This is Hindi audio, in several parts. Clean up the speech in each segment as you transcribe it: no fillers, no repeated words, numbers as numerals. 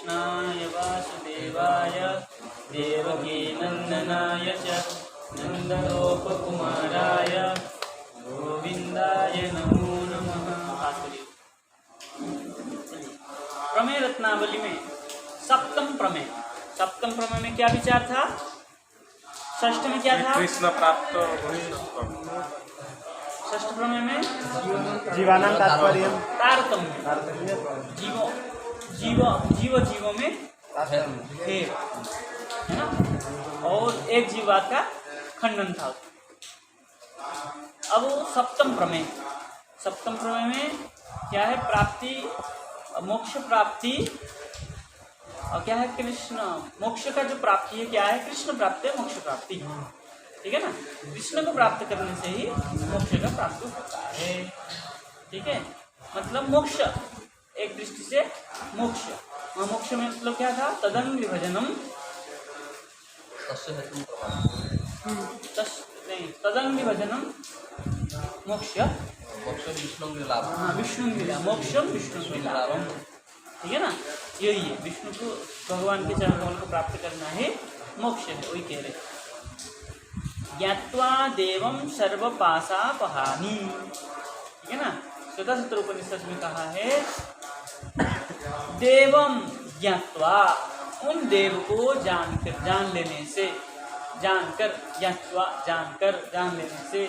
कृष्णाय वासुदेवाय देवकीनन्दनाय च नन्दगोपकुमाराय गोविन्दाय नमो नमः। प्रमेय रत्नावली में सप्तम प्रमेय में क्या विचार था? षष्ठ में क्या था? कृष्ण प्राप्त। षष्ठ प्रमेय में जीवानां तात्पर्यम तारतम्य जीवों में भेद है ना, और एक जीवात का खंडन था। अब सप्तम प्रमेय में क्या है? प्राप्ति, मोक्ष प्राप्ति, और क्या है? कृष्ण मोक्ष का जो प्राप्ति है क्या है? कृष्ण प्राप्ति है, मोक्ष प्राप्ति, ठीक है ना। कृष्ण को प्राप्त करने से ही मोक्ष का प्राप्ति होता है, ठीक है। मतलब मोक्ष एक दृष्टि से मोक्ष में मतलब क्या था? तदंग विभजनम तदंग विभजनम मोक्ष विष्णु मोक्षम विष्णु लाभम, ठीक है ना। यही है, विष्णु को, भगवान के चरण कमल को प्राप्त करना है मोक्ष है, वही कह रहे। ज्ञात्वा देवम सर्वपाशापहानि, ठीक है ना। श्वेतासुत्र उपनिषद में कहा है देवम ज्ञात्वा, उन देव को जानकर, जान लेने से, जान लेने से,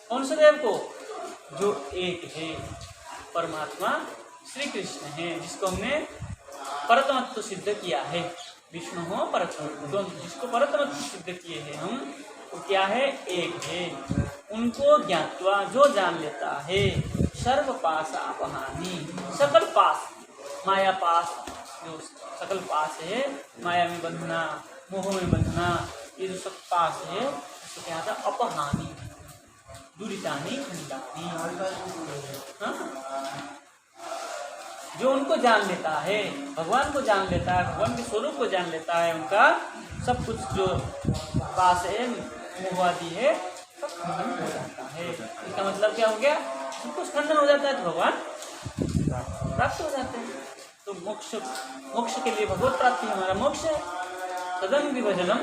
कौन से देव को? जो एक है, परमात्मा श्री कृष्ण है, जिसको हमने परतमत्व सिद्ध किया है। विष्णु हो परतमत्व, जिसको परतमत्व सिद्ध किए हैं हम, वो क्या है? एक है। उनको ज्ञात्वा, जो जान लेता है, सर्व पाशापहानि, सकल पास, माया पास, जो सकल पास है, माया में बंधना, मोह में बंधना, ये जो सब पास है, तो क्या था? अपहानि, दुरितानि खंडानि, जो उनको जान लेता है, भगवान को जान लेता है, भगवान के स्वरूप को जान लेता है, उनका सब कुछ जो पास है, मोहवादी है, सब खंडन हो जाता है। इसका मतलब क्या हो गया? सब कुछ खंडन हो जाता है तो भगवान प्राप्त हो जाते हैं। तो मोक्ष के लिए भगवत प्राप्ति हमारा मोक्ष है। तदंग विभजनम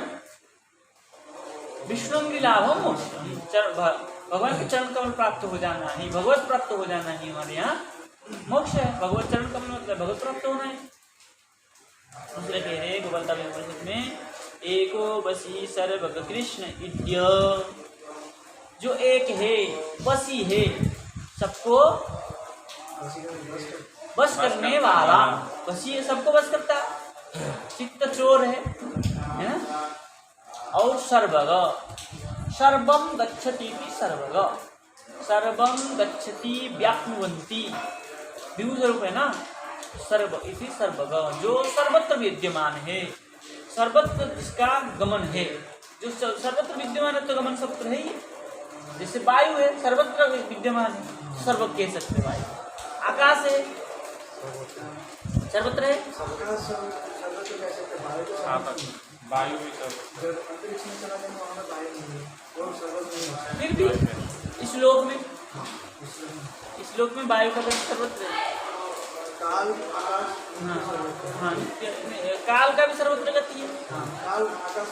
विष्णु लाभम मोक्ष, भगवान के चरण कमल प्राप्त हो जाना ही, भगवत प्राप्त हो जाना ही हमारे यहाँ मोक्ष है। भगवत चरण कमल मतलब भगवत प्राप्त होना है। दूसरे कह रहे गोपालता में एको बसी सर्वग कृष्ण इद्य, जो एक है, बसी है, सबको बस करने वाला, बसी है, सबको बस करता, चित्त चोर है ना। और सर्वग, सर्वम गच्छति सर्वग, सर्वम गच्छति व्याप्नुवन्ति, विभू स्वरूप है ना। सर्व इति सर्वग, जो सर्वत्र विद्यमान है, सर्वत्र जिसका गमन है, जो सर्वत्र विद्यमान है तो गमन सर्वत्र है ही। जैसे वायु है, सर्वत्र विद्यमान है, सर्व कह सकते वायु। आकाश है, सर्वत्र है, वायु फिर भी इस लोक में वायु का सर्वत्र है। काल आकाश, हाँ, काल का भी सर्वत्र गति है। काल आकाश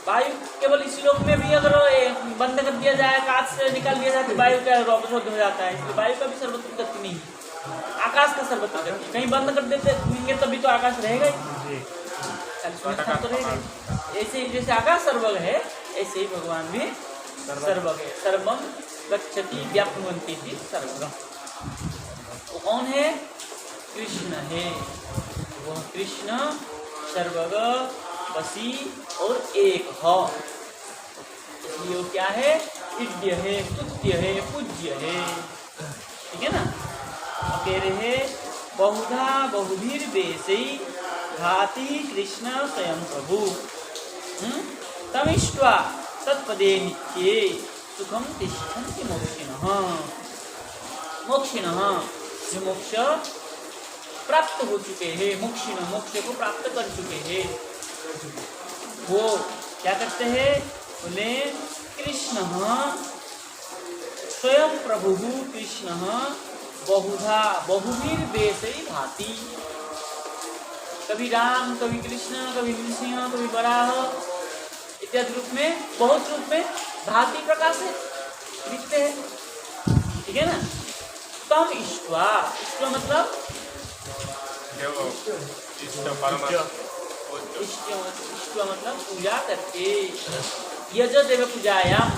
वायु केवल इस लोक में भी अगर बंद कर दिया जाए, कांच से निकाल दिया जाए तो वायु का अवरोध हो जाता है, इसलिए वायु का भी सर्वत्र गति नहीं है। आकाश का सर्वत्र गति, कहीं बंद कर देंगे तभी तो आकाश रहेगा ही, तो रहेगा। ऐसे ही जैसे आकाश सर्वग है, ऐसे ही भगवान भी सर्वग है। सर्वम गच्छति व्याप्नुवन्ति सर्वगम। वो कौन है? कृष्ण है। वह कृष्ण सर्वग, बसी और एक है, इसलिए वो क्या है? इड्य है, स्तुत्य है, पूज्य है, ठीक है ना। कह रहे हैं बहुधा बहुधीर बेसई भाति कृष्ण स्वयं प्रभु तमिष्ट्वा तत्पदे नित्ये सुखम तिष्ठन्ति मोक्षिणः, जो मोक्ष प्राप्त हो चुके हैं, मोक्ष को प्राप्त कर चुके हैं, वो क्या करते हैं? बोले कृष्ण स्वयं प्रभु, कृष्ण बहुधा बहुवीर बेसई भांति, कभी राम, कभी कृष्ण, कभी नृसिंह, कभी वराह इत्यादि रूप में, बहुत रूप में भांति प्रकाश है, दिखते हैं। ठीक है ना। तम इष्टवा, इष्टवा मतलब इष्टवा मतलब पूजा करके, यज देव पूजायाम,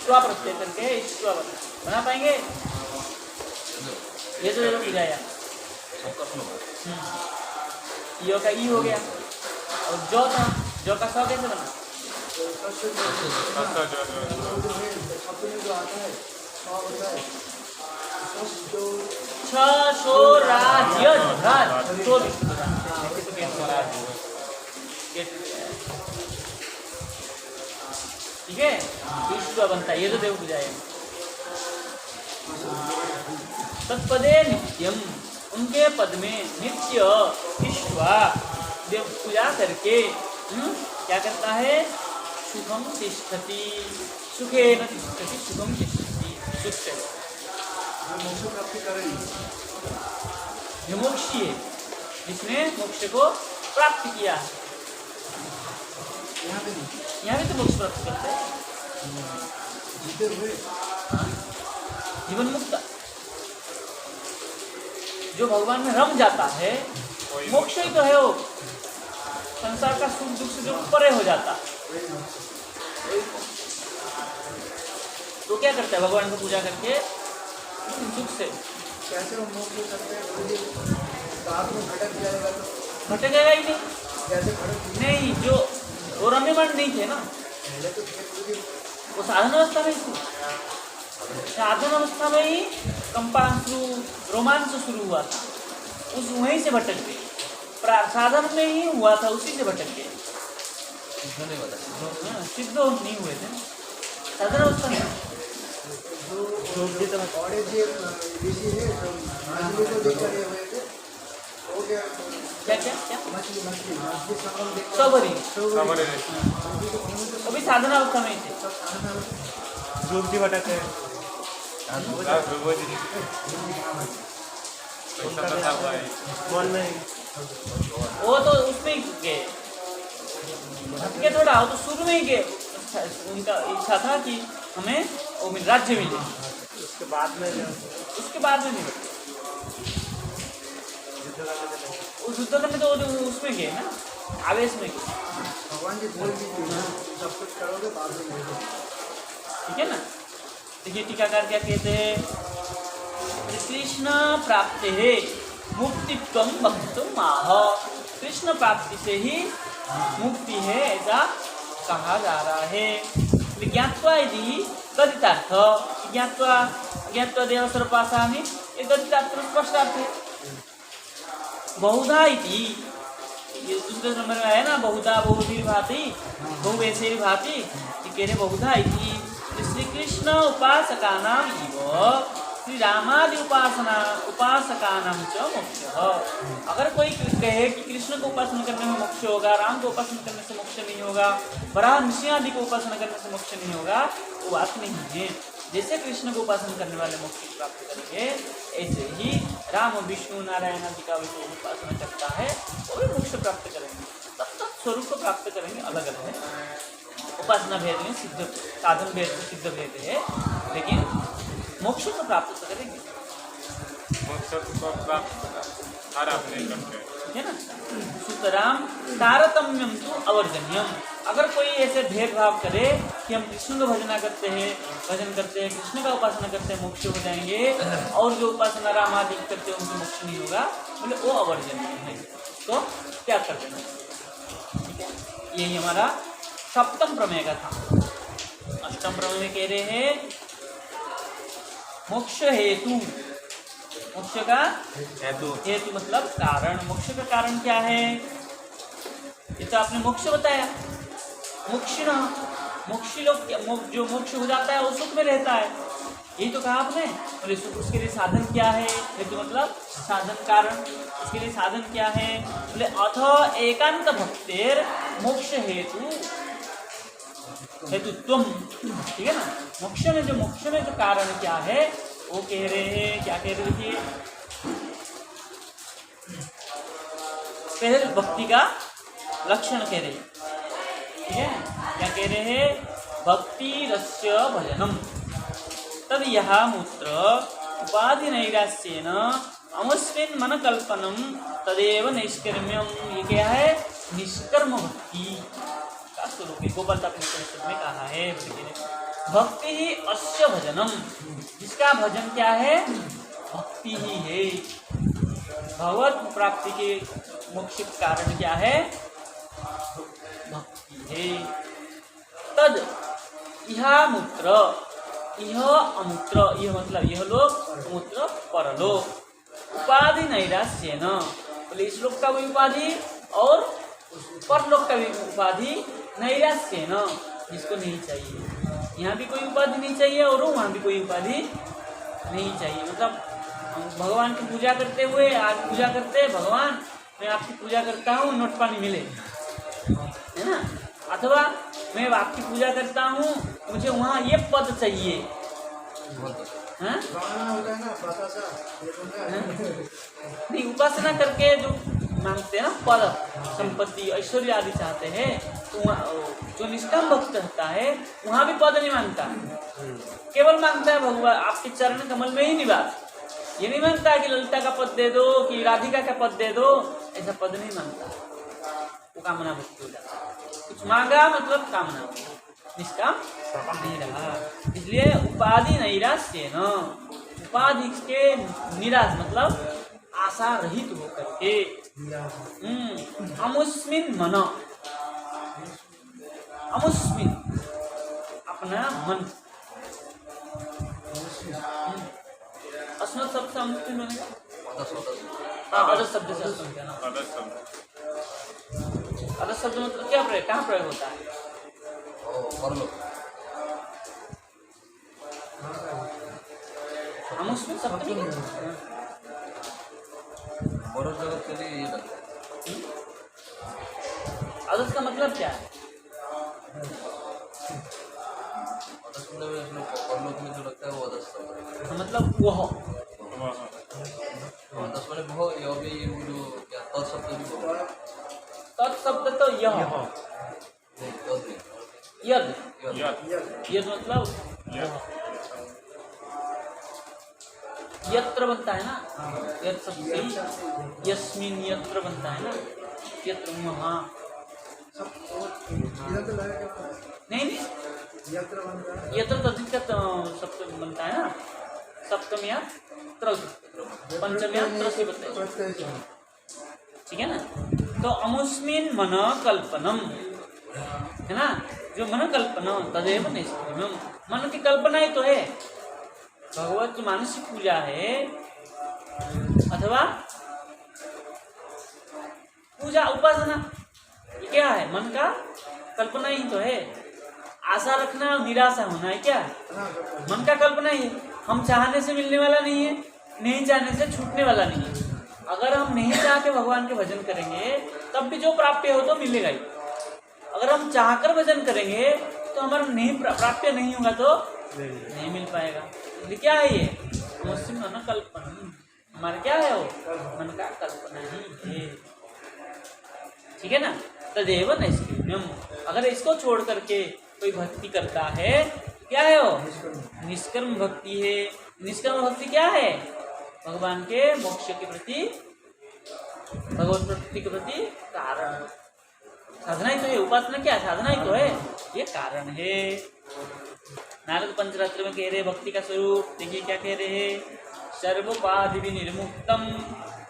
स्वा प्रत्यय करके इष्टवा बना पाएंगे। यज देव पूजायाम, यो का ई हो गया, और जो था, जो का स कैसे बना? ठीक है, ईश्वर बनता है, ये तो देव पूजाएं। तत्पदे नित्यम, उनके पद में नित्य ईश्वर देव पूजा करके क्या करता है? सुखम तिष्ठति, सुखेन तिष्ठति, सुखम तिष्ठति, सुख से मोक्ष प्राप्ति करेगी। विमोक्षी है, जिसने मोक्ष को प्राप्त किया है। यहाँ भी तो मोक्ष प्राप्त करते हैं, जीते हुए जीवन मुक्त, जो भगवान में रम जाता है, मोक्ष ही तो है वो, संसार का सुख दुख से जो परे हो जाता। तो क्या करता है? भगवान को पूजा करके दुख से कैसे वो मोक्ष करते हैं? साथ में भटक जाएगा तो भटकेगा ही नहीं। कैसे भटक? नहीं, जो वो रम्यमान नहीं थे ना, पहले तो वो साधन अवस्था में थी। साधन अवस्था में ही कंपांशु रोमांच शुरू हुआ था, उस वहीं से भटक गए। साधन में ही हुआ था, उसी से भटक गए। सिद्ध नहीं हुए थे साधन अवस्था में। और एक ये ऋषि है जो मछली को देखकर ये हुए थे, वो क्या क्या क्या क्या मछली मछली मछली संगम देख सबरी हमारे अभी साधन अवस्था में ही थे। ध्रुव जी भटक है। कौन नहीं? वो तो उसमें ही गए, भटके थोड़ा, वो तो शुरू में ही गए। उनका इच्छा था कि हमें वो राज्य मिले, उसके बाद में नहीं बचे। उस युद्ध करने तो उसमें गए ना, आवेश में गए। भगवान जी बोल दीजिए ना, सब कुछ करोगे बाद में मिलेगा। ठीक है ना। देखिए टीकाकार क्या कहते हैं? कृष्ण प्राप्ति है मुक्तित्वम वक्तुम आह, कृष्ण प्राप्ति से ही मुक्ति है ऐसा कहा जा रहा है। ज्ञात्वा यदि गदितार्थ, ज्ञात्वा देव सर्वपासामि, ये गदितार्थ स्पष्टार्थ है। बहुधा इति, ये दूसरे नंबर में आया ना, बहुधा बहुवीर भांति, बहुवैसे भांति, ये कह रहे बहुधा इति श्री कृष्ण उपासका नाम इव श्री रामादि उपासका नाम च मोक्ष। अगर कोई कहे कि कृष्ण को उपासना करने में मोक्ष होगा, राम को उपासना करने से मोक्ष नहीं होगा, वराह नृसिंह आदि को उपासना करने से मोक्ष नहीं होगा, वो बात नहीं है। जैसे कृष्ण को उपासना करने वाले मोक्ष प्राप्त करेंगे, ऐसे ही राम विष्णु नारायण आदि का भी उपासना करता है वो भी मोक्ष प्राप्त करेंगे। तब स्वरूप को प्राप्त करेंगे, अलग अलग है। उपासना भेद में सिद्ध, साधन भेद में सिद्ध भेद है, लेकिन मोक्ष को प्राप्त करेंगे। है ना। सुतराम तारतम्यम तो अवर्जन्यम, अगर कोई ऐसे भेदभाव करे कि हम कृष्ण का भजन करते हैं, कृष्ण का उपासना करते हैं मोक्ष हो जाएंगे, और जो उपासना राम आदि करते हैं उनको मोक्ष नहीं होगा, बोले वो अवर्जन्य है, तो क्या कर देना। ठीक है, यही हमारा सप्तम प्रमेय का था। अष्टम प्रमेय में कह रहे हैं मोक्ष हेतु, मोक्ष का हेतु मतलब कारण। मोक्ष का कारण क्या है? ये तो आपने मोक्ष बताया। मोक्षिण, मोक्षी लोग जो मोक्ष हो जाता है वो सुख में रहता है, यही तो कहा आपने। बोले सुख, उसके लिए साधन क्या है? हेतु मतलब साधन, कारण। उसके लिए साधन क्या है? बोले अथ एकांत भक्तेर मोक्ष हेतु हेतुत्वम। ठीक है ना। मोक्ष में जो कारण क्या है वो कह रहे हैं, क्या कह रहे थे, पहले भक्ति का लक्षण कह रहे हैं, ठीक है। क्या कह रहे हैं, भक्ति रस्य भजनम तद यह मूत्र उपाधि नैरास्येन अमुस्मिन् मन कल्पनम तदेव निष्कर्म्यम। ये क्या है, निष्कर्म भक्ति का स्वरूप है। गोपाल तात्पर्य में कहा है, भक्ति ही अस्य भजनम, जिसका भजन क्या है, भक्ति ही है। भगवत प्राप्ति के मुख्य कारण क्या है, भक्ति है। तद यह मूत्र, यह अमूत्र, यह मतलब यह लोक, मूत्र परलोक, उपाधि नैराश्य न, बोले इस लोक का भी उपाधि और परलोक का भी उपाधि नैराश्य न, जिसको नहीं चाहिए। यहाँ भी कोई उपाधि नहीं चाहिए और वहाँ भी कोई उपाधि नहीं चाहिए। मतलब भगवान की पूजा करते हुए, आज पूजा करते हैं, भगवान मैं आपकी पूजा करता हूँ, नोट पानी मिले, है ना, अथवा मैं आपकी पूजा करता हूँ, मुझे वहाँ ये पद चाहिए, हाँ? होता है ना, बतासा, नहीं, उपासना करके जो मांगते हैं ना, पद संपत्ति ऐश्वर्य आदि चाहते हैं, तो वहाँ जो निष्काम भक्त रहता है वहाँ भी पद नहीं मांगता, केवल मांगता है भगवान आपके चरण कमल में ही निवास। ये नहीं मांगता कि ललिता का पद दे दो, कि राधिका का पद दे दो, ऐसा पद नहीं मांगता, वो कामना भक्ति हो जाता है। कुछ मांगा मतलब कामना, निष्काम नहीं रहा। इसलिए उपाधि नैराश्य न, उपाधि के निराश मतलब आशा रहित होकर के, अमुस्मिन मन, अमुस्मिन अपना मन, अस्मत् शब्द से अमुस्मिन बनेगा, अदर शब्द से अस्मत् क्या नाम, अदर शब्द मतलब क्या प्रयोग, कहाँ प्रयोग होता है, अमुस्मिन शब्द नहीं है, अदस का मतलब क्या है, मतलब वह, तत्शब्द तो यह, यद, यद मतलब यत्र बनता है ना, यद शब्द से ही यस्मिन यत्र बनता है ना, यत्र वहाँ, नहीं यत्र तद्धित सप्तम बनता है ना, सप्तम या पंचम या त्रस्य बनता है, ठीक है ना। तो अमुस्मिन मन कल्पनम है ना, जो मन कल्पना तदेव निष्क्रियम, मन की कल्पना ही तो है, भगवत जो मानसिक पूजा है अथवा पूजा उपासना, ये क्या है, मन का कल्पना ही तो है। आशा रखना और निराशा होना है क्या, मन का कल्पना ही है। हम चाहने से मिलने वाला नहीं है, नहीं चाहने से छूटने वाला नहीं है। अगर हम नहीं चाह के भगवान के भजन करेंगे तब भी जो प्राप्य हो तो मिलेगा ही, अगर हम चाहकर भजन करेंगे तो हमारा नहीं प्राप्य नहीं होगा तो नहीं मिल पाएगा। ये क्या है, ये मुस्लिम मन कल्पना, हमारा क्या है वो, मन का कल्पना ही है, ठीक है ना। तदेव नैष्कर्म्यम, अगर इसको छोड़ करके कोई भक्ति करता है क्या है वो, निष्कर्म भक्ति है। निष्कर्म भक्ति क्या है, भगवान के मोक्ष के प्रति, भगवत प्रति के प्रति कारण, साधना ही तो है। उपासना क्या साधना ही तो है, ये कारण है। नारद पंचरात्र में कह रहे भक्ति का स्वरूप, देखिए क्या कह रहे हैं, सर्वोपाधि विनिर्मुक्तम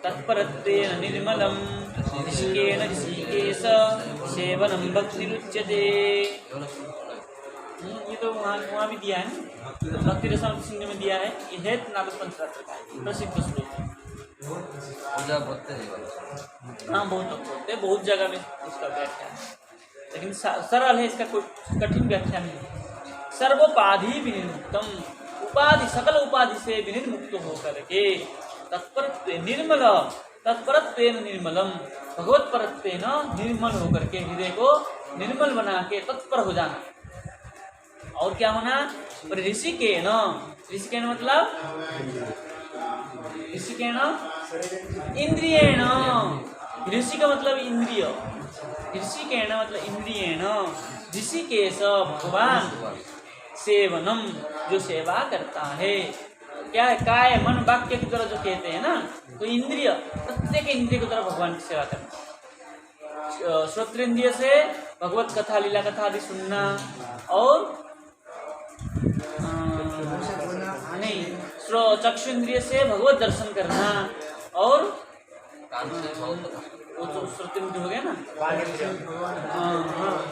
तत्परत्वेन निर्मलम ऋषिकेन ऋषिकेश सेवनम भक्तिरुच्यते। ये तो वहाँ भी दिया है ना, भक्ति रसायन सिंह में दिया है, ये है नारद पंचरात्र का प्रसिद्ध श्लोक। हाँ बहुत लोग बोलते हैं, बहुत जगह में उसका व्याख्या है, लेकिन सरल है, इसका कोई कठिन व्याख्या नहीं है। सर्वोपाधि विनिर्मुक्तम, उपाधि सकल उपाधि से विनिर्मुक्त होकर के तत्परत्व निर्मल, तत्परत्वेन निर्मलम, भगवत परत्वेन निर्मल होकर के हृदय को निर्मल बना के तत्पर हो जाना। और क्या होना, ऋषि के न, ऋषिकेण मतलब ऋषिकेण इंद्रियेण, ऋषि का मतलब इंद्रिय, ऋषिकेण मतलब इंद्रियेण, ऋषिकेश भगवान सेवनम जो सेवा करता है, क्या है काय मन वाक्य की तरह जो कहते हैं ना, तो इंद्रिय प्रत्येक इंद्रिय की तरह भगवान की सेवा करना। श्रोत्रेंद्रिय से भगवत कथा लीला कथा आदि सुनना, और नहीं चक्षुन्द्रिय से भगवत दर्शन करना, और वो तो श्रोतेंद्रिय हो गया ना,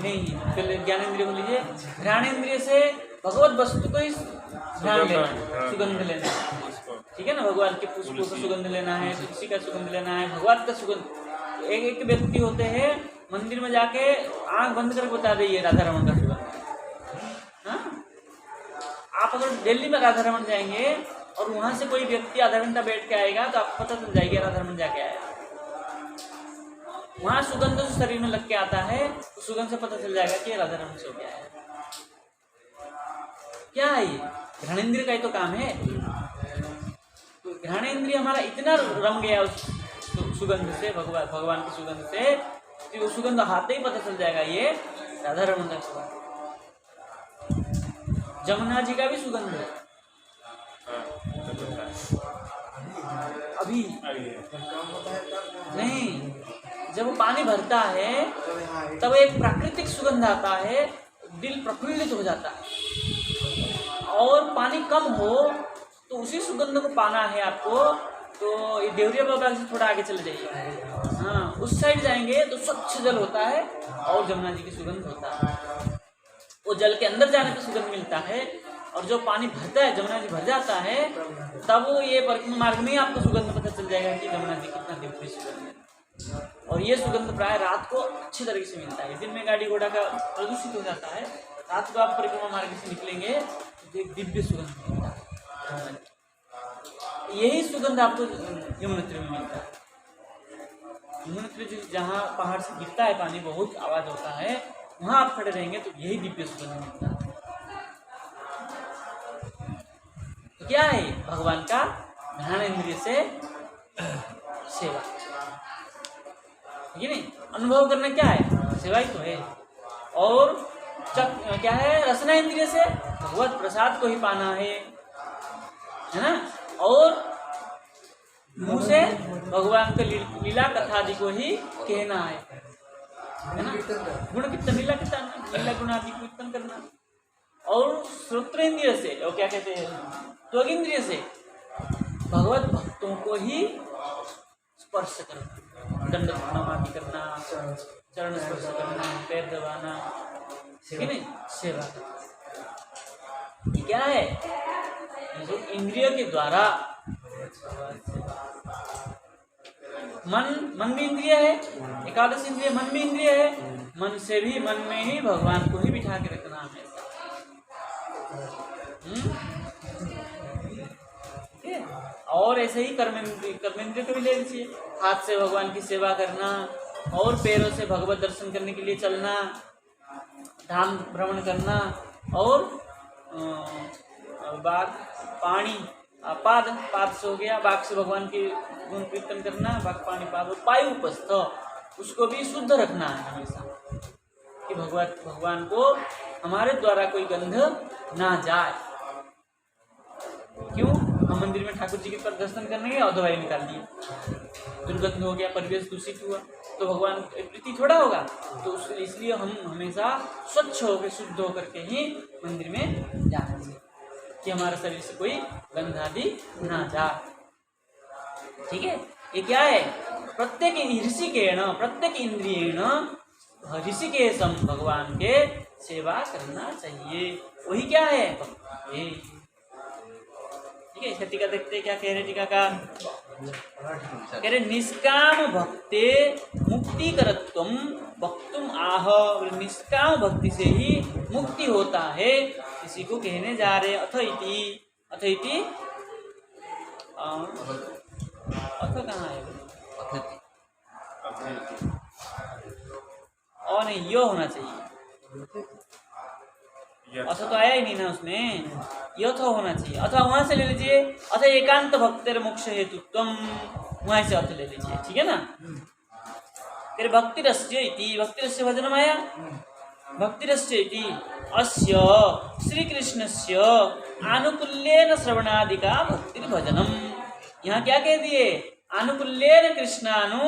नहीं पहले ज्ञानेन्द्रिय को लीजिए। घ्राणेन्द्रिय से भगवत वस्तु को ही ध्यान लेना, सुगंध लेना, ठीक है ना, भगवान के पुष्पों का सुगंध लेना है, तुलसी का सुगंध लेना है, भगवान का सुगंध। एक एक व्यक्ति होते हैं मंदिर में जाके आंख बंद करके बता देंगे राधा रमन का सुगंध। हाँ, आप अगर दिल्ली में राधा रमन जाएंगे और वहां से कोई व्यक्ति आधा घंटा बैठ के आएगा तो आपको पता चल जाएगा राधा रमन जाके आया। वहां सुगंध जो शरीर में लग के आता है, तो सुगंध से पता चल जाएगा कि राधा रमन से हो गया है। क्या है ये? घ्राणेन्द्रिय का ही तो काम है। तो घ्राणेन्द्रिय हमारा इतना रम गया उस सुगंध से, भगवान की सुगंध से, कि वो सुगंध हाथे ही पता चल जाएगा ये राधा रमन का सुगंध। जमुना जी का भी सुगंध है अभी नहीं, जब वो पानी भरता है तब एक प्राकृतिक सुगंध आता है, दिल प्रफुल्लित हो जाता है। और पानी कम हो तो उसी सुगंध को पाना है आपको, तो ये देवरिया बाबा से थोड़ा आगे चले जाइए, हाँ उस साइड जाएंगे तो स्वच्छ जल होता है और जमुना जी की सुगंध होता है। वो जल के अंदर जाने पर सुगंध मिलता है, और जो पानी भरता है, जमुना जी भर जाता है, तब ये परिक्रमा मार्ग में ही आपको सुगंध पता चल जाएगा कि जमुना जी कितना दिव्य सुगंध है। और ये सुगंध प्राय रात को अच्छे तरीके से मिलता है। दिन में गाड़ी घोड़ा का प्रदूषित हो जाता है, रात को आप परिक्रमा मार्ग से निकलेंगे तो एक दिव्य सुगंध मिलता है। यही सुगंध आपको यमुनोत्री में मिलता है। यमुनोत्री जहाँ पहाड़ से गिरता है पानी, बहुत आवाज होता है, वहाँ आप खड़े रहेंगे तो यही दिव्य सुगंध मिलता है। तो क्या है भगवान का घ्राणेन्द्रिय से सेवा, ये नहीं अनुभव करना क्या है, सेवा ही तो है। और क्या है, रसनेन्द्रिय से भगवत प्रसाद को ही पाना है ना, और मुंह से भगवान के लीला कथा आदि को ही कहना है ना, गुण कीर्तन लीला कीर्तन, लीला गुण आदि कीर्तन करना। और श्रोत्रेंद्रिय से, और क्या कहते हैं, त्वगिंद्रिय से भगवत भक्तों को ही स्पर्श करना, दंड प्रणाम आदि करना, चरण स्पर्श करना, पैर दबाना, ठीक है नहीं, सेवा करना। ये क्या है, जो इंद्रियों के द्वारा, मन भी इंद्रिय है, एकादश इंद्रिय मन भी इंद्रिय है, मन से भी, मन में ही भगवान को ही बिठा के रखना हमेशा। और ऐसे ही कर्मेंद्रिय को भी ले लीजिए, हाथ से भगवान की सेवा करना, और पैरों से भगवत दर्शन करने के लिए चलना, धाम भ्रमण करना, और बाघ पानी पाद से हो गया, बाघ से भगवान के गुण कीर्तन करना, बाघ पानी पाद, पायु उपस्थ, उसको भी शुद्ध रखना है हमेशा, कि भगवान को हमारे द्वारा कोई गंध ना जाए। क्यों, हम मंदिर में ठाकुर जी के पर दर्शन करने गए और दवाई निकाल दी, दुर्गंध हो गया, परिवेश दूषित हुआ, तो भगवान प्रीति थोड़ा होगा। तो इसलिए हम हमेशा स्वच्छ होकर, शुद्ध होकर के ही मंदिर में जाना चाहिए, कि हमारे शरीर से कोई गंध आदि ना जाए। ठीक है, ये क्या है, प्रत्येक ऋषिकेण, प्रत्येक इंद्रियेण ऋषिकेशम, भगवान के सेवा करना चाहिए। वही क्या है, ये ठीक है। इसका टीका देखते क्या कह रहे, टीका का कह रहे, निष्काम भक्ते मुक्ति करत्वम वक्तुम आह, निष्काम भक्ति से ही मुक्ति होता है, इसी को कहने जा रहे। अथ इति, अथ इति, अथ कहाँ है, और नहीं यो होना चाहिए, अथ तो आया ही नहीं ना उसमें, यथ होना चाहिए। अथवा वहां से ले लीजिए, अथ एकांत भक्तिर मोक्ष हेतुत्वम, वहां से अर्थ ले लीजिए, ठीक है ना। फिर भक्तिरस्य इति, भक्तिरस्य भजनम आया, भक्तिरस्य इति अस्य श्री कृष्णस्य आनुकूल्येन श्रवणादिका भक्तिर भजनम। यहाँ क्या कह दिए, आनुकूल्येन कृष्णानु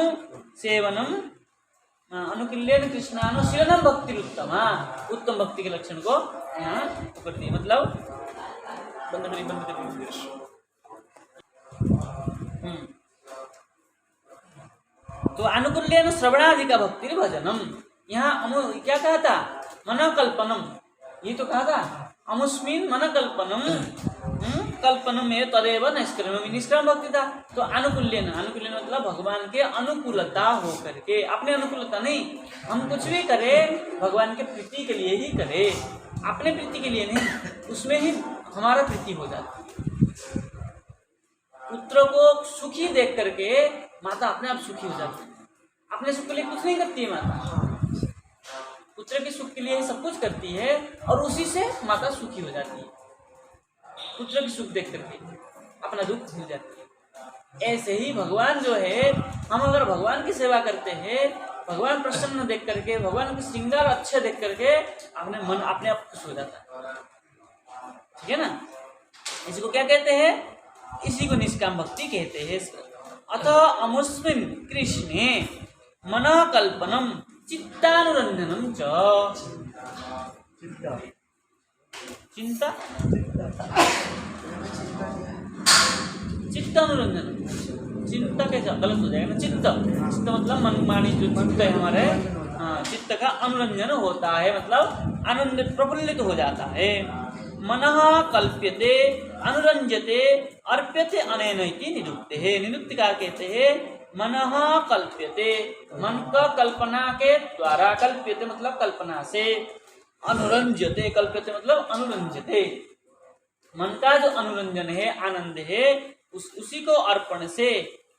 सेवनम, अनुकूल्येन कृष्णानु सेवनम भक्ति उत्तम, उत्तम भक्ति के लक्षण को यहाँ कर दिए। मतलब बंद करिए। तो अनुकूल्येन श्रवणादि का भक्ति भजनम, यहाँ क्या कहा था, मनकल्पनम, ये तो कहा था अमुस्मिन मनकल्पनम, कल्पनम में तदेव निष्क्रम, निष्क्रम भक्ति था। तो अनुकूल्यन, अनुकूल्यन मतलब भगवान के अनुकूलता हो करके, अपने अनुकूलता नहीं, हम कुछ भी करें भगवान के प्रीति के लिए ही करें, अपने प्रीति के लिए नहीं, उसमें ही हमारा प्रीति हो जाता है। पुत्र को सुखी देख करके माता अपने आप सुखी हो जाती है, अपने सुख के लिए कुछ नहीं करती है माता, पुत्र के सुख के लिए सब कुछ करती है और उसी से माता सुखी हो जाती है। पुत्र की सुख देख करके अपना दुख भूल जाती है। ऐसे ही भगवान जो है, हम अगर भगवान की सेवा करते हैं, भगवान प्रसन्न देख करके, भगवान के श्रृंगार अच्छे देख करके अपने मन अपने आप खुश हो जाता है, ठीक है ना। इसी को क्या कहते हैं, इसी को निष्काम भक्ति कहते हैं। अतः अमुस्मिन् कृष्णे मनः कल्पनम चित्तानुरंजनम च, चिंता चित्तानुरंजन, चिंता कैसा गलत हो जाएगा ना, चित्त मतलब मनमानी जो चित्त है हमारे, चित्त का अनुरंजन होता है, मतलब आनंदित प्रफुल्लित हो जाता है। मनः कल्प्यते अनुरंजते अर्प्यते अनेन इति निरुक्ते है, निरुक्तिकार कहते हैं मनः कल्प्यते, मन का कल्पना के द्वारा, कल्प्यते मतलब कल्पना से, अनुरंजते कल्प्यते मतलब अनुरंजते, मन का जो अनुरंजन है, आनंद है, उसी को अर्पण से,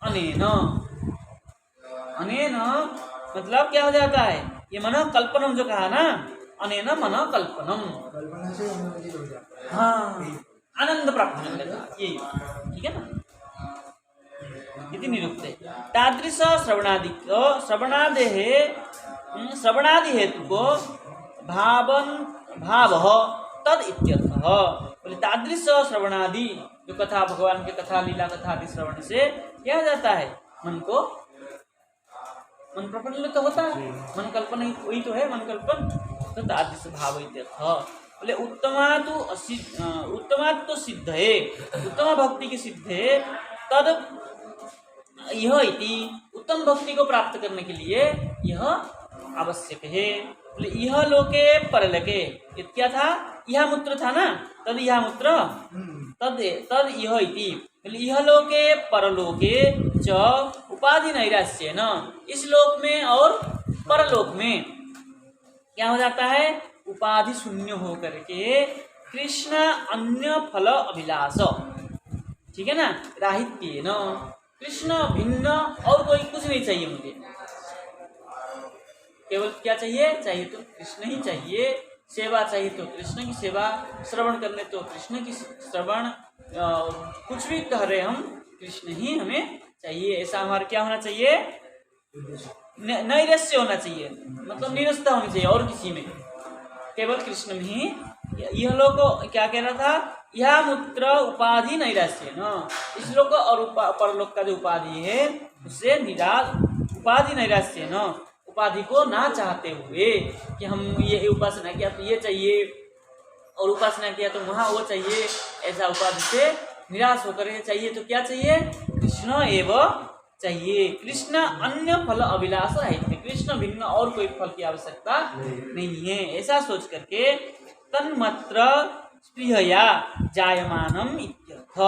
अनेन, अनेन मतलब क्या हो जाता है, ये मन कल्पनम जो कहा ना, अनेन मन कल्पनम, कल्पना से अनुरंजित हो जाता है। हाँ, आनंद प्राप्त कर लेता है, ये ठीक है ना। इति निरुक्ते तादृश श्रवणादि को, श्रवणादि हेतु को भाव तद इत्यर्थः। बोले तादृश श्रवणादि, जो कथा भगवान के कथा लीला कथा आदि श्रवण से क्या हो जाता है, मन को, मन प्रफुल्लित तो होता है, मन कल्पना वही तो है मन कल्पन, तो तादृश भाव इत्यर्थः। बोले उत्तमात् तो सिद्ध है, उत्तम भक्ति की सिद्ध है, तद यह इति, उत्तम भक्ति को प्राप्त करने के लिए यह आवश्यक है। बोले यह लोके परलोके, ये क्या था, यह मूत्र था ना, तद यह मूत्र, तद यह इति, यह लोके परलोके च उपाधि नैराश्य न, इस लोक में और परलोक में क्या हो जाता है, उपाधि शून्य हो करके कृष्ण अन्य फल अभिलाष, ठीक है ना, राहित्य न, कृष्ण भिन्न और कोई कुछ नहीं चाहिए मुझे, केवल क्या चाहिए, चाहिए तो कृष्ण ही चाहिए, सेवा चाहिए तो कृष्ण की सेवा, श्रवण करने तो कृष्ण की श्रवण, कुछ भी कह रहे हम, कृष्ण ही हमें चाहिए। ऐसा हमारा क्या होना चाहिए, नैरस्य होना चाहिए, मतलब निरस्ता होनी चाहिए, और किसी में केवल कृष्ण में ही। यह लोग क्या कह रहा था, यह मूत्र उपाधि नैराश्य न, इस लोक और परलोक का जो उपाधि है उससे निराश, उपाधि नैराश्य न, उपाधि को ना चाहते हुए कि हम ये उपासना किया तो ये चाहिए और उपासना किया तो वहाँ वो चाहिए, ऐसा उपाधि से निराश होकर चाहिए तो क्या चाहिए, कृष्ण एवं चाहिए, कृष्ण अन्य फल अभिलाष है, कृष्ण भिन्न और कोई फल की आवश्यकता नहीं है। ऐसा सोच करके तन्मात्र स्पृहया जायमानम इत्यर्थ,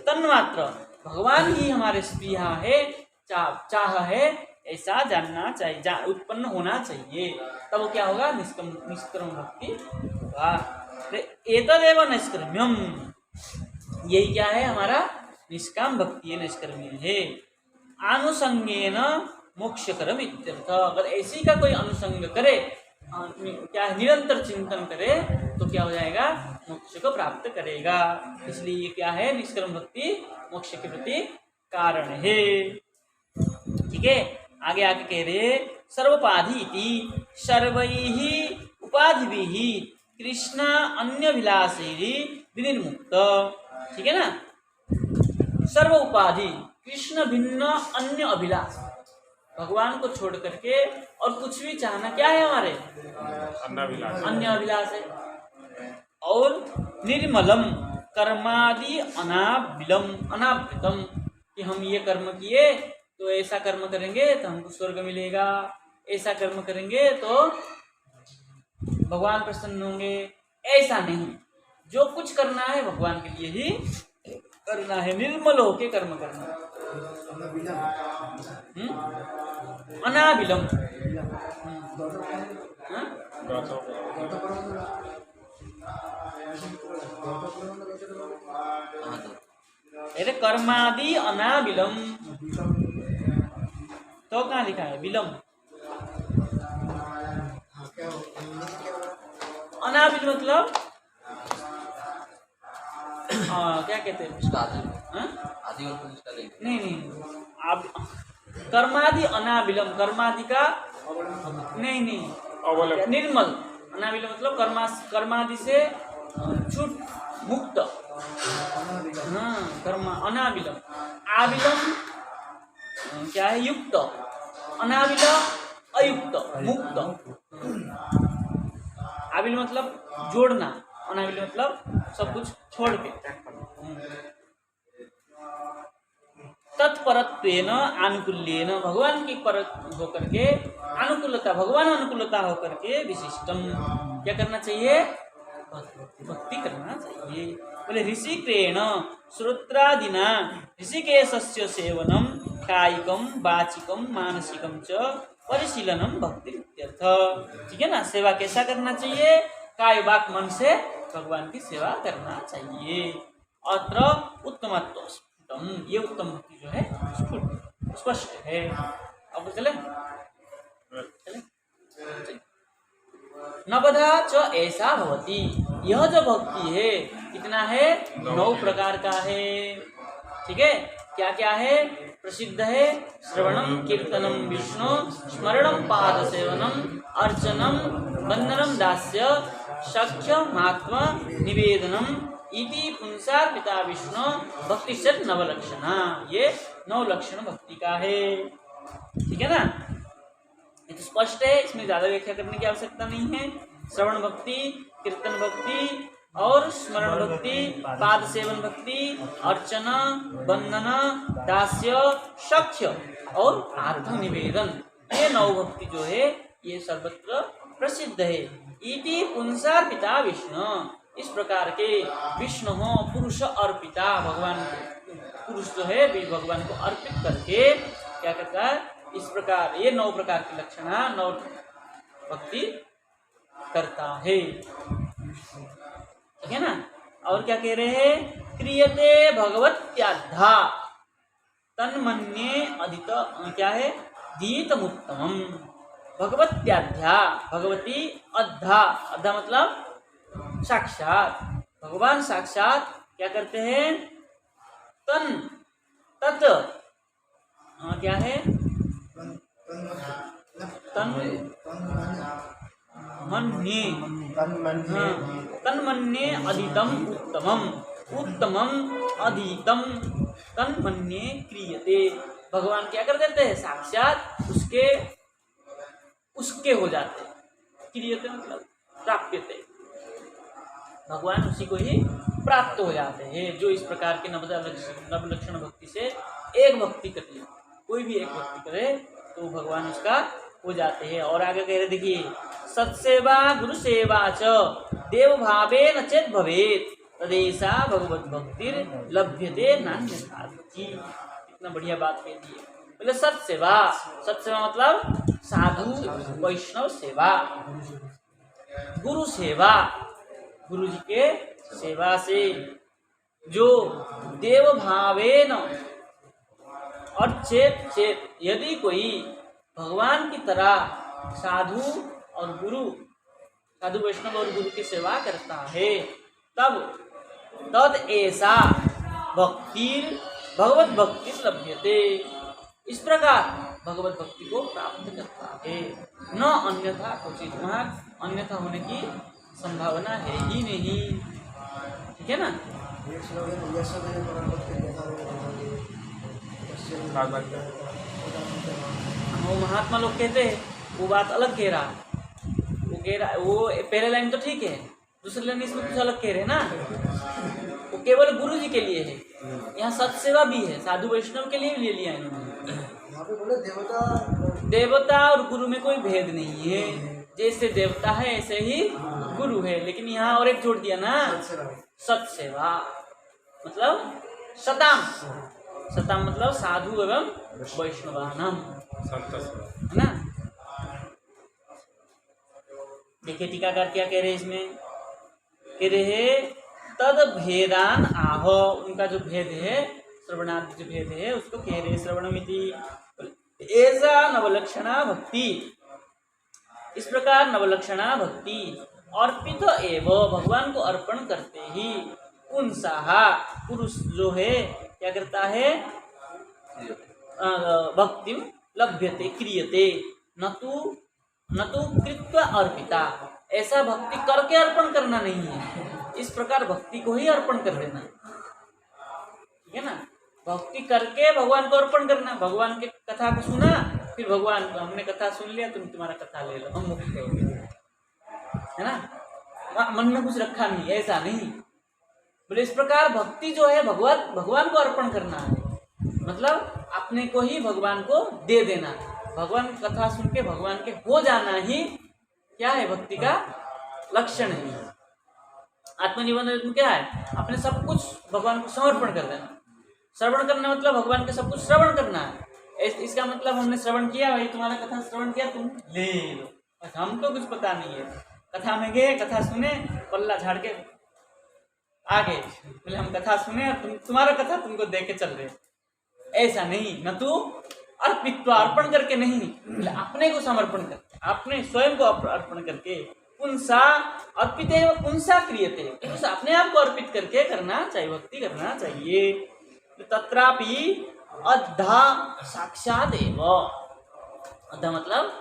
तन्मात्र भगवान ही हमारे स्पृहा है, चाह है, ऐसा जानना चाहिए, उत्पन्न होना चाहिए, तब वो क्या होगा, निष्क्रम भक्ति होगा। एतदेव निष्क्रम्यम, यही क्या है, हमारा निष्काम भक्ति है, निष्कर्म्य है। आनुसंगेन मोक्षकरम इत्यर्थ, अगर ऐसी का कोई अनुसंग करे क्या है, निरंतर चिंतन करे तो क्या हो जाएगा, मोक्ष को प्राप्त करेगा। इसलिए ये क्या है, निष्कर्म भक्ति मोक्ष के प्रति कारण है। ठीक है, आगे आके कह रहे सर्वोपाधि इति सर्वैहि उपाधिभिः कृष्ण अन्य विलासैहि विनिर्मुक्त। ठीक है ना, सर्व उपाधि कृष्ण भिन्न अन्य अभिलाष, भगवान को छोड़ करके और कुछ भी चाहना क्या है हमारे, अन्य अभिलाष है। और निर्मलम कर्मादि अनावृतम, कि हम ये कर्म किए तो ऐसा कर्म करेंगे तो हमको स्वर्ग मिलेगा, ऐसा कर्म करेंगे तो भगवान प्रसन्न होंगे, ऐसा नहीं। जो कुछ करना है भगवान के लिए ही करना है, निर्मल होके कर्म करना है। अनाविलम, अरे कर्मादि अनाविलम, तो कहाँ लिखा है विलम, अनाविल मतलब क्या कहते हैं, आदि नहीं, आप कर्मादि अनाविलम, कर्मादि का नहीं, निर्मल, अनाविलम मतलब कर्मादि से छूट मुक्त, हाँ कर्मा अनाविलम, आविलम क्या है युक्त, अनाविल अयुक्त मुक्त, आविल मतलब जोड़ना, अनाविल मतलब सब कुछ छोड़ के। तत्परत्वेन आनुकूल्येन, भगवान की पर होकर के अनुकूलता, भगवान अनुकूलता होकर के विशिष्टम, क्या करना चाहिए, भक्ति करना चाहिए। बोले ऋषिक्रेण श्रोत्रादिना ऋषिकेशस्य सेवनम कायिकम वाचिकम मानसिकम च परिशीलनम भक्ति इत्यर्थ। ठीक है ना, सेवा कैसा करना चाहिए, काय वाक मन से भगवान की सेवा करना चाहिए। अत्र उत्तमत्वम, ये उत्तम भक्ति जो है स्पष्ट है। अब चले नवधा च ऐसा भवती, यह जो भक्ति है कितना है, 9 प्रकार का है। ठीक है, क्या क्या है, प्रसिद्ध है श्रवणम कीर्तनम विष्णु स्मरणम पाद सेवनम अर्चनम वंदनम दास्य सख्य महात्मा निवेदनम इति पुंसार्पिता विष्णु भक्ति से नवलक्षणा, ये 9 लक्षण भक्ति का है। ठीक है ना, ये तो स्पष्ट है, इसमें ज्यादा व्याख्या करने की आवश्यकता नहीं है। श्रवण भक्ति, कीर्तन भक्ति और स्मरण भक्ति, पाद सेवन भक्ति, अर्चना, वंदना, दास्य, सख्य और आत्मनिवेदन, ये 9 भक्ति जो है ये सर्वत्र प्रसिद्ध है। इति पुंसार्पिता विष्णु, इस प्रकार के विष्णु हो पुरुष अर्पिता, भगवान पुरुष जो है भगवान को अर्पित करके क्या करता है, इस प्रकार ये 9 प्रकार की लक्षण 9 भक्ति करता है। ठीक है ना, और क्या कह रहे हैं, क्रियते भगवत्याद्धा तन्मन्ये अदित, क्या है, दीतमुत्तमम, भगवत्याध्या, भगवती अद्धा, अद्धा मतलब साक्षात, भगवान साक्षात क्या करते हैं, तन तत् क्या है, तन्मन्ये अधीतम उत्तमम, उत्तमम अधीतम तन्मन्ये क्रियते, भगवान क्या कर देते हैं, साक्षात उसके हो जाते, क्रियते मतलब प्राप्यते, भगवान उसी को ही प्राप्त हो जाते हैं। जो इस प्रकार के नवलक्षण भक्ति से एक भक्ति कर ले, कोई भी एक भक्ति करे तो भगवान उसका हो जाते हैं। और आगे कह रहे देखिए, सत्सेवा गुरु सेवा च देव भावेन चेत भवेत तदेसा भगवत भक्तिर लभ्यते नान्यथा। इतना बढ़िया बात कह दी है। बोले सत्सेवा, सत्सेवा मतलब साधु वैष्णव सेवा, गुरु सेवा, गुरु जी के सेवा से जो देव भावेन, और चेत चेत, यदि कोई भगवान की तरह साधु और गुरु, साधु वैष्णव और गुरु की सेवा करता है, तब तद ऐसा भक्ति भगवत भक्ति लभ्यते, इस प्रकार भगवत भक्ति को प्राप्त करता है। न अन्यथा क्वचित, वहाँ अन्यथा होने की संभावना है ही नहीं। ठीक है ना? एक स्लोगन यशोदय परावत के यथा वो महात्मा लोग कहते हैं, वो बात अलग कह रहा, वो पहले लाइन तो ठीक है, दूसरी लाइन इसमें कुछ अलग कह रहे हैं ना। वो केवल गुरु जी के लिए है, यहाँ सत्सेवा भी है, साधु वैष्णव के लिए भी ले लिया इन्होंने। यहाँ पे बोले देवता और गुरु में कोई भेद नहीं है, जैसे देवता है ऐसे ही गुरु है, लेकिन यहाँ और एक जोड़ दिया ना, सत्सेवा मतलब सताम, सताम मतलब साधु एवं वैष्णवानम, है ना। देखिए टीकाकार क्या कह रहे हैं इसमें, कह रहे हैं तद भेदान आहो, उनका जो भेद है श्रवणादि जो भेद है उसको कह रहे श्रवणमिति ऐसा नवलक्षणा भक्ति, इस प्रकार नवलक्षणा भक्ति अर्पित एवं भगवान को अर्पण करते ही पुंसाहा पुरुष जो है क्या करता है, भक्ति लभ्यते क्रियते न तो कृत्वा अर्पिता, ऐसा भक्ति करके अर्पण करना नहीं है, इस प्रकार भक्ति को ही अर्पण कर देना। ठीक है ना? भक्ति करके भगवान को अर्पण करना। भगवान के कथा को सुना, फिर भगवान को हमने कथा सुन लिया, तुम तुम्हारा कथा ले लो, हम मुक्त हो गए, है ना। मन में कुछ रखा नहीं, ऐसा नहीं बोले। इस प्रकार भक्ति जो है भगवान को अर्पण करना है, मतलब अपने को ही भगवान को दे देना। भगवान की कथा सुन के भगवान के हो जाना ही क्या है, भक्ति का लक्षण है। आत्मनिबंधन क्या है, अपने सब कुछ भगवान को समर्पण कर देना। श्रवण करना मतलब भगवान के सब कुछ श्रवण करना है। इसका मतलब हमने श्रवण किया, भाई तुम्हारा कथा श्रवण किया, तुम ले लो, बस हमको कुछ पता नहीं है। कथा में गए, कथा सुने, पल्ला झाड़ के आगे बोले हम कथा सुने और तुम्हारा कथा तुमको दे के चल रहे, ऐसा नहीं। न तू अर्पित, अर्पण करके नहीं, अपने को समर्पण कर, अपने स्वयं को अर्पण करके पुंसा अर्पित है, पुंसा क्रियते, अपने आप को अर्पित करके करना चाहिए, भक्ति करना चाहिए। तत्रापि अद्धा साक्षात एव, अद्धा मतलब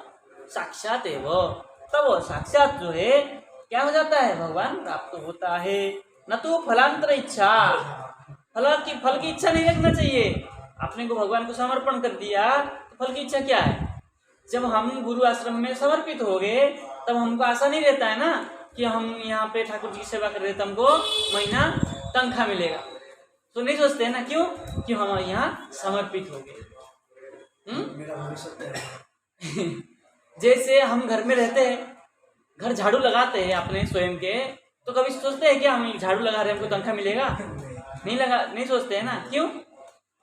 साक्षात एव, तब साक्षात जो है क्या हो जाता है, भगवान प्राप्त होता है। न तो फलांतर इच्छा, फल की इच्छा नहीं रखना चाहिए। अपने को भगवान को समर्पण कर दिया तो फल की इच्छा क्या है। जब हम गुरु आश्रम में समर्पित हो गए तब हमको आशा नहीं रहता है ना कि हम यहाँ पे ठाकुर जी की सेवा कर रहे तो हमको महीना तनख्वाह मिलेगा, तो नहीं सोचते हैं ना। क्यों? कि हम यहाँ समर्पित हो गए। जैसे हम घर में रहते हैं, घर झाड़ू लगाते हैं अपने स्वयं के, तो कभी सोचते हैं कि हम झाड़ू लगा रहे हैं हमको तनख्वाह मिलेगा, नहीं सोचते हैं ना। क्यों?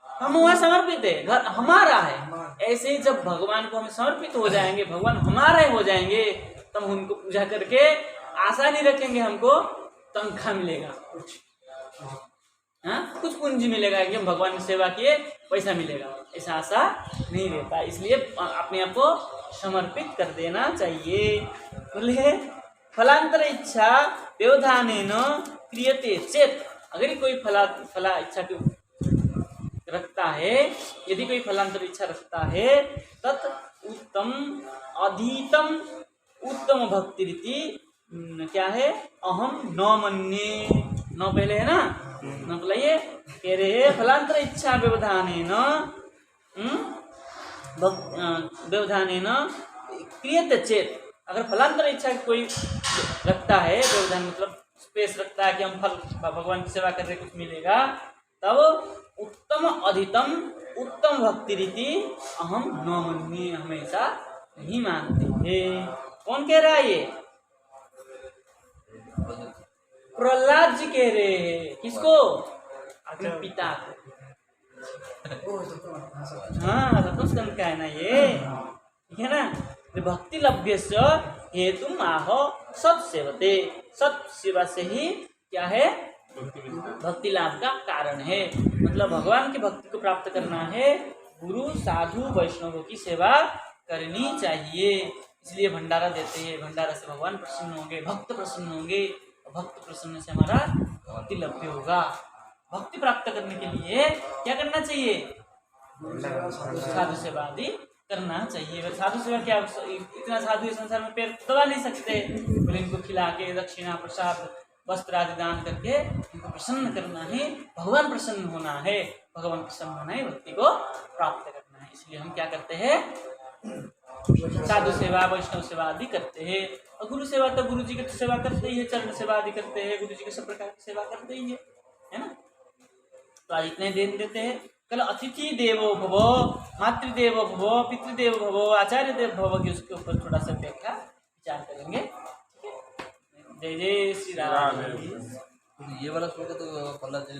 हम वहाँ समर्पित है, घर हमारा है। ऐसे ही जब भगवान को हम समर्पित हो जाएंगे, भगवान हमारे हो जाएंगे, तब हम उनको पूजा करके आशा नहीं रखेंगे हमको तनख्वाह मिलेगा, कुछ पूंजी मिलेगा कि हम भगवान की सेवा किए पैसा मिलेगा, ऐसा आशा नहीं रहता। इसलिए अपने आप को समर्पित कर देना चाहिए। बोले फलांतर इच्छा व्यवधानेन क्रियते चेत, अगर कोई फला इच्छा की रखता है, यदि कोई फलांतर इच्छा रखता है, तत् उत्तम अधीतम उत्तम भक्ति रीति क्या है, अहम न मन्ये, न पहले है ना, न बुलाइए, कह रहे फलांतर इच्छा व्यवधानेन व्यवधानेन क्रियते चेत, अगर फलांतर इच्छा कोई रखता है, व्यवधान मतलब स्पेस रखता है कि हम फल भगवान की सेवा कर रहे कुछ मिलेगा, तब उत्तम अधितम उत्तम भक्ति रीति अहम न मन्ये, हमेशा नहीं मानते हैं। कौन कह रहा है ये? प्रहलाद जी कह रहे हैं। किसको? अपने पिता को। हाँ, सतोस्कंद का है ना ये, ठीक है ना। भक्ति लभ्यस्य हेतु आहो सत्सेवते, सत्सेवा से ही क्या है, भक्ति लाभ का कारण है। मतलब भगवान की भक्ति को प्राप्त करना है, गुरु साधु वैष्णवों की सेवा करनी चाहिए। इसलिए भंडारा देते हैं। भंडारा से भगवान प्रसन्न होंगे, भक्त प्रसन्न होंगे, और भक्त प्रसन्न से हमारा भक्ति लभ्य होगा। भक्ति प्राप्त करने के लिए क्या करना चाहिए? साधु सेवा आदि करना चाहिए। अगर साधु सेवा क्या, इतना साधु इस संसार में पैर दबा नहीं सकते, बोले इनको खिला के दक्षिणा प्रसाद वस्त्र आदि दान करके इनको प्रसन्न करना है, भगवान प्रसन्न होना है, भगवान प्रसन्न होना है, भक्ति को प्राप्त करना है। इसलिए हम क्या करते हैं? साधु सेवा वैष्णव सेवा आदि करते हैं। और गुरु सेवा तो गुरु जी की तो सेवा करते ही है, चरण सेवा आदि करते हैं, गुरु जी के सब प्रकार की सेवा करते ही है ना। तो आज इतने देन देते हैं। कल अतिथि देवो भवो, मातृदेवो भवो, पितृदेवो भवो, आचार्य देव भवो की उसके ऊपर थोड़ा सा व्याख्या विचार करेंगे। ठीक है, जय जय श्री राम। ये वाला श्लोक तो पल्ला